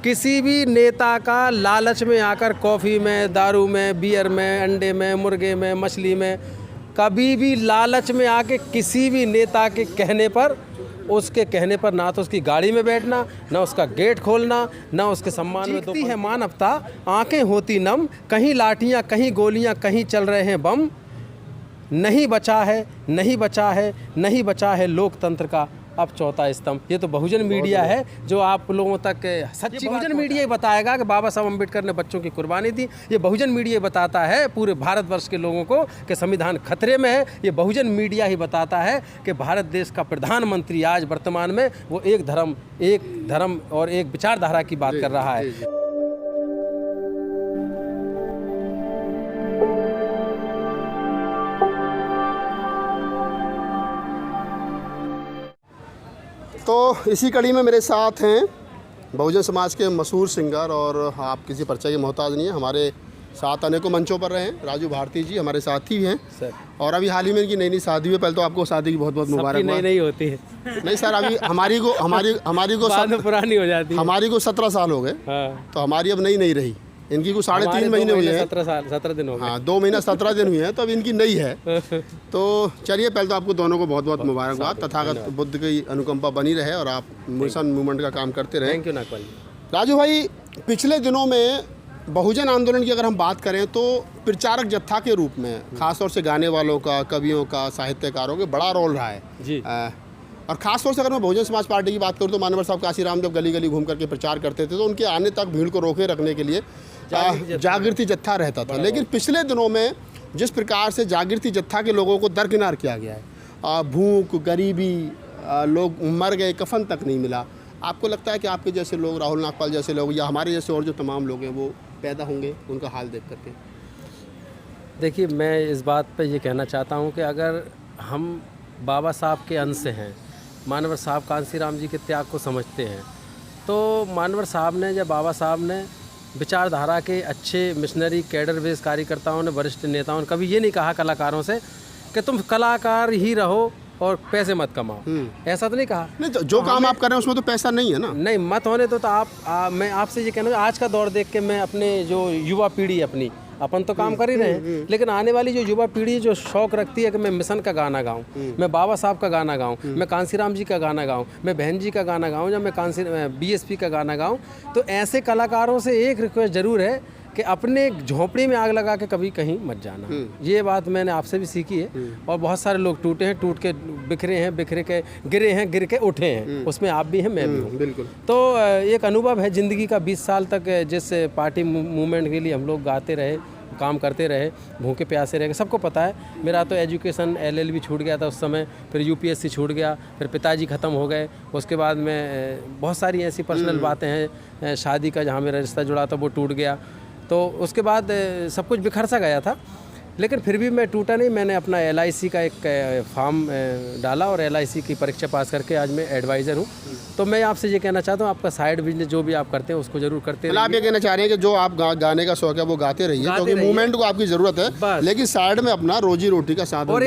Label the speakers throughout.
Speaker 1: किसी भी नेता का लालच में आकर कॉफ़ी में, दारू में, बियर में, अंडे में, मुर्गे में, मछली में, कभी भी लालच में आके किसी भी नेता के कहने पर, उसके कहने पर ना तो उसकी गाड़ी में बैठना, ना उसका गेट खोलना, ना उसके सम्मान में दिखती है मानवता, आंखें होती नम, कहीं लाठियां, कहीं गोलियां, कहीं चल रहे हैं बम। नहीं बचा है, नहीं बचा है, नहीं बचा है लोकतंत्र का अब चौथा स्तंभ। ये तो बहुजन मीडिया है जो आप लोगों तक सच्ची बहुजन मीडिया ही बताएगा कि बाबा साहब अम्बेडकर ने बच्चों की कुर्बानी दी। ये बहुजन मीडिया बताता है पूरे भारतवर्ष के लोगों को कि संविधान खतरे में है। ये बहुजन मीडिया ही बताता है कि भारत देश का प्रधानमंत्री आज वर्तमान में वो एक धर्म और एक विचारधारा की बात कर रहा है।
Speaker 2: तो इसी कड़ी में मेरे साथ हैं बहुजन समाज के मशहूर सिंगर, और आप किसी परिचय के मोहताज नहीं है, हमारे साथ अनेकों मंचों पर रहे हैं। राजू भारती जी हमारे साथी हैं सर, और अभी हाल ही में इनकी नई शादी हुई। पहले तो आपको शादी की बहुत बहुत मुबारक।
Speaker 1: नई होती है
Speaker 2: नहीं सर, अभी हमारी को
Speaker 1: पुरानी हो जाती है।
Speaker 2: हमारी को 17 साल हो गए। तो हमारी अब नई रही। इनकी कुछ 3.5 महीने हुए हैं।
Speaker 1: 17 दिन हो गए।
Speaker 2: हाँ, 2 महीना 17 दिन हुए हैं, तो अब इनकी नई है। तो चलिए, पहले तो आपको दोनों को बहुत बहुत मुबारकबाद। तथागत बुद्ध की अनुकंपा बनी रहे और आप मिशन मूवमेंट का काम करते रहे।
Speaker 1: Thank you Nagpal.
Speaker 2: राजू भाई, पिछले दिनों में बहुजन आंदोलन की अगर हम बात करें तो प्रचारक जत्था के रूप में खासतौर से गाने वालों का, कवियों का, साहित्यकारों का बड़ा रोल रहा है
Speaker 1: जी।
Speaker 2: और ख़ासतौर से अगर मैं बहुजन समाज पार्टी की बात करूँ तो मानवर साहब काशीराम जब गली गली घूम करके प्रचार करते थे तो उनके आने तक भीड़ को रोके रखने के लिए जागृति जत्था रहता था। लेकिन पिछले दिनों में जिस प्रकार से जागृति जत्था के लोगों को दरकिनार किया गया है, भूख, गरीबी, लोग मर गए, कफन तक नहीं मिला, आपको लगता है कि आपके जैसे लोग, राहुल नागपाल जैसे लोग या हमारे जैसे और जो तमाम लोग हैं वो पैदा होंगे उनका हाल देख करके?
Speaker 1: देखिए, मैं इस बात पे ये कहना चाहता हूँ कि अगर हम बाबा साहब के अंश हैं, मानवर साहब कांसीराम जी के त्याग को समझते हैं, तो मानवर साहब ने या बाबा साहब ने विचारधारा के अच्छे मिशनरी, कैडर बेस कार्यकर्ताओं ने, वरिष्ठ नेताओं ने कभी ये नहीं कहा कलाकारों से कि तुम कलाकार ही रहो और पैसे मत कमाओ। ऐसा तो नहीं कहा।
Speaker 2: नहीं, तो जो काम आप कर रहे हैं उसमें तो पैसा नहीं है ना।
Speaker 1: नहीं, मत होने तो मैं आपसे ये कहना, आज का दौर देख के मैं अपने जो युवा पीढ़ी अपन तो काम कर ही रहे हैं, लेकिन आने वाली जो युवा पीढ़ी जो शौक रखती है कि मैं मिशन का गाना गाऊं, मैं बाबा साहब का गाना गाऊं, मैं कांसीराम जी का गाना गाऊं, मैं बहन जी का गाना गाऊं, या मैं BSP का गाना गाऊं, तो ऐसे कलाकारों से एक रिक्वेस्ट ज़रूर है कि अपने झोंपड़ी में आग लगा के कभी कहीं मत जाना। ये बात मैंने आपसे भी सीखी है। और बहुत सारे लोग टूटे हैं, टूट के बिखरे हैं, बिखरे के गिरे हैं, गिर के उठे हैं, उसमें आप भी हैं, मैं भी हूँ।
Speaker 2: बिल्कुल।
Speaker 1: तो एक अनुभव है ज़िंदगी का। 20 साल तक जिस पार्टी मूवमेंट के लिए हम लोग गाते रहे, काम करते रहे, भूखे प्यासे रहे, सबको पता है। मेरा तो एजुकेशन LLB छूट गया था उस समय, फिर UPSC छूट गया, फिर पिताजी ख़त्म हो गए, उसके बाद में बहुत सारी ऐसी पर्सनल बातें हैं, शादी का जहाँ मेरा रिश्ता जुड़ा था वो टूट गया, तो उसके बाद सब कुछ बिखर सा गया था। लेकिन फिर भी मैं टूटा नहीं। मैंने अपना LIC का एक फॉर्म डाला और LIC की परीक्षा पास करके आज मैं एडवाइज़र हूँ। तो मैं आपसे ये कहना चाहता हूँ, आपका साइड बिजनेस जो भी आप करते हैं उसको जरूर करते रहिए।
Speaker 2: आप ये कहना चाह रहे हैं कि जो आप गाने का शौक है वो गाते रहिए, क्योंकि मूवमेंट को आपकी ज़रूरत है, लेकिन साइड में अपना रोजी रोटी का साधन।
Speaker 1: और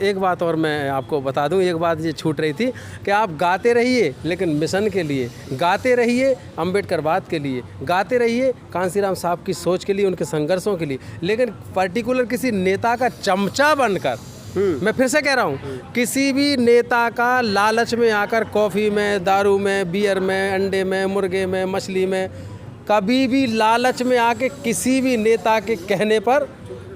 Speaker 1: एक बात और मैं आपको बता दूं, एक बात ये छूट रही थी कि आप गाते रहिए, लेकिन मिशन के लिए गाते रहिए, अम्बेडकरवाद के लिए गाते रहिए, कांसीराम साहब की सोच के लिए, उनके संघर्षों के लिए, लेकिन पर्टिकुलर किसी नेता का चमचा बनकर, मैं फिर से कह रहा हूँ, किसी भी नेता का लालच में आकर कॉफ़ी में, दारू में, बियर में, अंडे में, मुर्गे में, मछली में, कभी भी लालच में आके किसी भी नेता के कहने पर,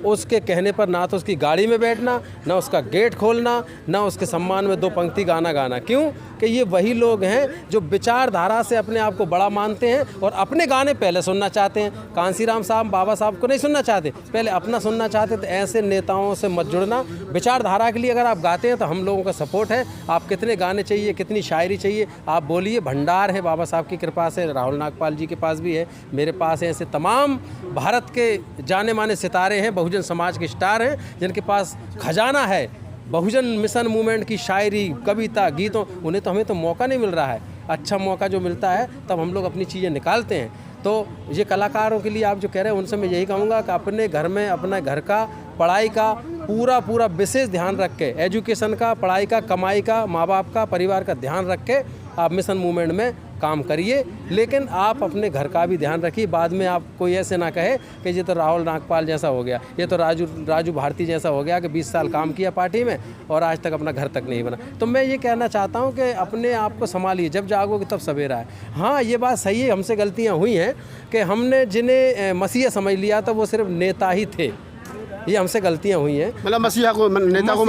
Speaker 1: उसके कहने पर ना तो उसकी गाड़ी में बैठना, ना उसका गेट खोलना, ना उसके सम्मान में 2 पंक्ति गाना गाना। क्यों? कि ये वही लोग हैं जो विचारधारा से अपने आप को बड़ा मानते हैं और अपने गाने पहले सुनना चाहते हैं। कांसीराम साहब, बाबा साहब को नहीं सुनना चाहते, पहले अपना सुनना चाहते। तो ऐसे नेताओं से मत जुड़ना। विचारधारा के लिए अगर आप गाते हैं तो हम लोगों का सपोर्ट है। आप कितने गाने चाहिए, कितनी शायरी चाहिए, आप बोलिए, भंडार है बाबा साहब की कृपा से। राहुल नागपाल जी के पास भी है, मेरे पास है, ऐसे तमाम भारत के जाने माने सितारे हैं, बहुजन समाज के स्टार हैं, जिनके पास खजाना है बहुजन मिशन मूवमेंट की शायरी, कविता, गीतों। उन्हें तो, हमें तो मौका नहीं मिल रहा है। अच्छा मौका जो मिलता है तब हम लोग अपनी चीज़ें निकालते हैं। तो ये कलाकारों के लिए आप जो कह रहे हैं उनसे मैं यही कहूँगा कि अपने घर में, अपने घर का, पढ़ाई का पूरा विशेष ध्यान रख के, एजुकेशन का, पढ़ाई का, कमाई का, माँ बाप का, परिवार का ध्यान रख के आप मिशन मूवमेंट में काम करिए, लेकिन आप अपने घर का भी ध्यान रखिए। बाद में आप कोई ऐसे ना कहे कि ये तो राहुल नागपाल जैसा हो गया, ये तो राजू भारती जैसा हो गया कि 20 साल काम किया पार्टी में और आज तक अपना घर तक नहीं बना। तो मैं ये कहना चाहता हूँ कि अपने आप को संभालिए, जब जागोगे तब सवेरा है। हाँ, ये बात सही है, हमसे गलतियाँ हुई हैं कि हमने जिन्हें मसीहा समझ लिया था वो सिर्फ नेता ही थे, ये हमसे गलतियाँ हुई हैं।
Speaker 2: मतलब मसीहा को नेता को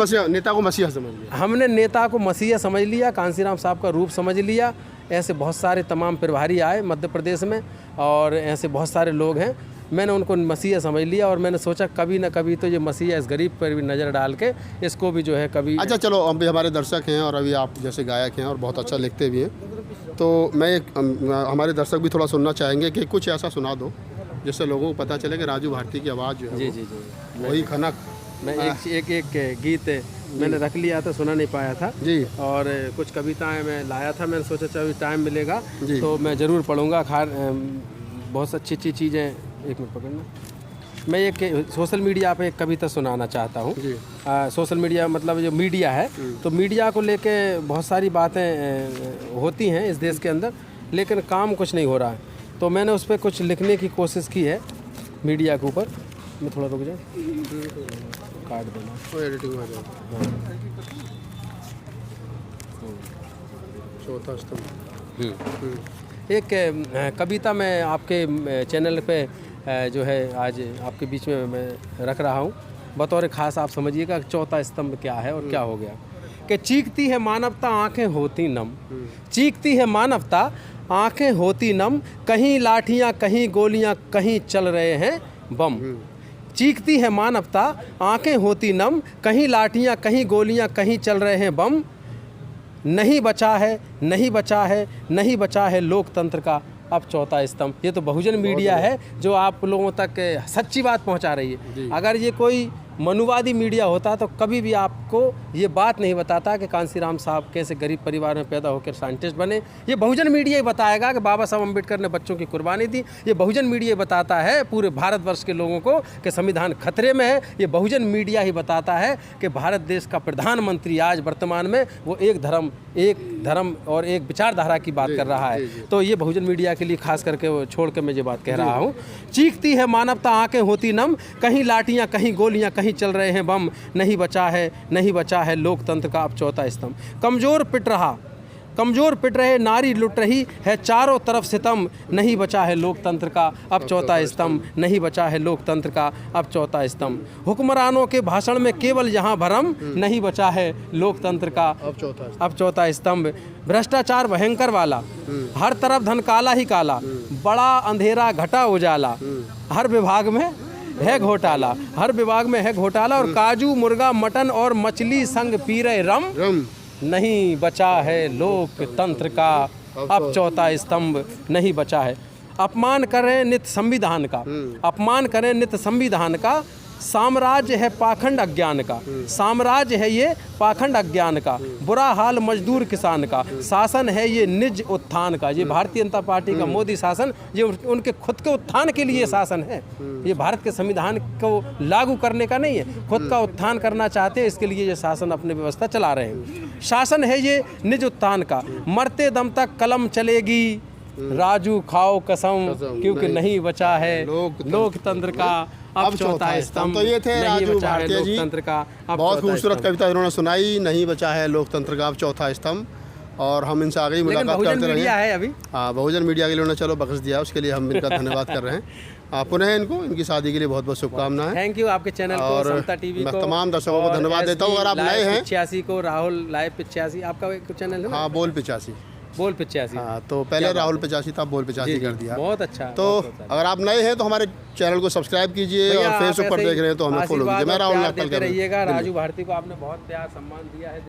Speaker 2: मसीहा समझ लिया,
Speaker 1: हमने नेता को मसीहा समझ लिया, कांसीराम साहब का रूप समझ लिया। ऐसे बहुत सारे तमाम प्रभारी आए मध्य प्रदेश में और ऐसे बहुत सारे लोग हैं, मैंने उनको मसीहा समझ लिया और मैंने सोचा कभी ना कभी तो ये मसीहा इस गरीब पर भी नज़र डाल के इसको भी जो है कभी।
Speaker 2: अच्छा चलो, अभी हमारे दर्शक हैं और अभी आप जैसे गायक हैं और बहुत अच्छा लिखते भी हैं, तो मैं हमारे दर्शक भी थोड़ा सुनना चाहेंगे कि कुछ ऐसा सुना दो जिससे लोगों को पता चले कि राजू भारती की आवाज़ जो है
Speaker 1: जी जी जी
Speaker 2: वही खनक।
Speaker 1: मैं एक गीत मैंने रख लिया था, सुना नहीं पाया था
Speaker 2: जी,
Speaker 1: और कुछ कविताएं मैं लाया था, मैंने सोचा चलो टाइम मिलेगा तो मैं ज़रूर पढ़ूंगा। बहुत अच्छी अच्छी चीज़ें, एक मिनट पकड़ना। मैं एक सोशल मीडिया पे एक कविता सुनाना चाहता हूँ। सोशल मीडिया मतलब जो मीडिया है, तो मीडिया को लेके बहुत सारी बातें होती हैं इस देश के अंदर, लेकिन काम कुछ नहीं हो रहा है। तो मैंने उस पर कुछ लिखने की कोशिश की है मीडिया के ऊपर। मैं थोड़ा रुक जाए, काट देना,
Speaker 2: तो एडिटिंग हो जाए। चौथा स्तंभ
Speaker 1: एक कविता मैं आपके चैनल पे जो है आज आपके बीच में मैं रख रहा हूँ, बतौर ख़ास आप समझिएगा चौथा स्तंभ क्या है और क्या हो गया। कि चीखती है मानवता आंखें होती नम, चीखती है मानवता आंखें होती नम, कहीं लाठियाँ कहीं गोलियाँ कहीं चल रहे हैं बम। चीखती है मानवता आंखें होती नम, कहीं लाठियाँ कहीं गोलियाँ कहीं चल रहे हैं बम। नहीं बचा है, नहीं बचा है, नहीं बचा है लोकतंत्र का अब चौथा स्तंभ। ये तो बहुजन मीडिया है जो आप लोगों तक सच्ची बात पहुंचा रही है। अगर ये कोई मनुवादी मीडिया होता तो कभी भी आपको ये बात नहीं बताता कि कांसीराम साहब कैसे गरीब परिवार में पैदा होकर साइंटिस्ट बने। ये बहुजन मीडिया ही बताएगा कि बाबा साहब अम्बेडकर ने बच्चों की कुर्बानी दी। ये बहुजन मीडिया बताता है पूरे भारतवर्ष के लोगों को कि संविधान खतरे में है। ये बहुजन मीडिया ही बताता है कि भारत देश का प्रधानमंत्री आज वर्तमान में वो एक धर्म और एक विचारधारा की बात कर रहा है। तो ये बहुजन मीडिया के लिए खास करके वो छोड़ कर मैं ये बात कह रहा हूँ। चीखती है मानवता आंखें होती नम, कहीं लाठियाँ कहीं गोलियाँ कहीं चल रहे हैं बम। नहीं बचा है, नहीं बचा है लोकतंत्र का अब चौथा स्तंभ। कमज़ोर पिट रहे नारी लुट रही है चारों तरफ सितम। नहीं बचा है लोकतंत्र का अब चौथा स्तंभ, नहीं बचा है लोकतंत्र का अब चौथा स्तंभ। हुक्मरानों के भाषण में केवल यहाँ भरम, नहीं बचा है लोकतंत्र का अब चौथा स्तंभ। भ्रष्टाचार भयंकर वाला, हर तरफ धन काला ही काला, बड़ा अंधेरा घटा उजाला, हर विभाग में है घोटाला, हर विभाग में है घोटाला। और काजू मुर्गा मटन और मछली संग पी रहे रम। नहीं बचा है लोकतंत्र का अब चौथा स्तंभ, नहीं बचा है। अपमान करें नित्य संविधान का, अपमान करें नित्य संविधान का। साम्राज्य है पाखंड अज्ञान का, साम्राज्य है ये पाखंड अज्ञान का। बुरा हाल मजदूर किसान का, शासन है ये निज उत्थान का। ये भारतीय जनता पार्टी का मोदी शासन ये उनके खुद के उत्थान के लिए शासन है। ये भारत के संविधान को लागू करने का नहीं है, खुद का उत्थान करना चाहते हैं, इसके लिए ये शासन अपनी व्यवस्था चला रहे हैं। शासन है ये निज उत्थान का, मरते दम तक कलम चलेगी, राजू खाओ कसम, क्योंकि नहीं बचा है लोकतंत्र का अब चौथा स्तंभ।
Speaker 2: तो ये थे राजू भारती जी,
Speaker 1: लोकतंत्र का
Speaker 2: बहुत खूबसूरत कविता इन्होंने सुनाई, नहीं बचा है लोकतंत्र का अब चौथा स्तंभ। और हम इनसे आगे ही मुलाकात करते रहेंगे।
Speaker 1: अभी
Speaker 2: हाँ, बहुजन मीडिया के लिए उन्होंने चलो बख्श दिया, उसके लिए हम इनका धन्यवाद कर रहे हैं। पुनः इनको इनकी शादी के लिए बहुत बहुत शुभकामनाएं।
Speaker 1: थैंक यू आपके चैनल को, समता टीवी को,
Speaker 2: तमाम दर्शकों को धन्यवाद देता हूँ। अगर आप नए हैं
Speaker 1: 85 को, राहुल लाइव 85 आपका एक चैनल है।
Speaker 2: हाँ, बोल 85। हाँ, तो पहले राहुल 85 था, बोल 85 कर दिया।
Speaker 1: बहुत अच्छा।
Speaker 2: तो अगर आप नए हैं तो हमारे चैनल को सब्सक्राइब कीजिए और फेसबुक पर देख रहे हैं तो हमें फॉलो कीजिए। मैं राहुल नागपाल
Speaker 1: रहिएगा। राजू भारती को आपने बहुत प्यार सम्मान दिया है।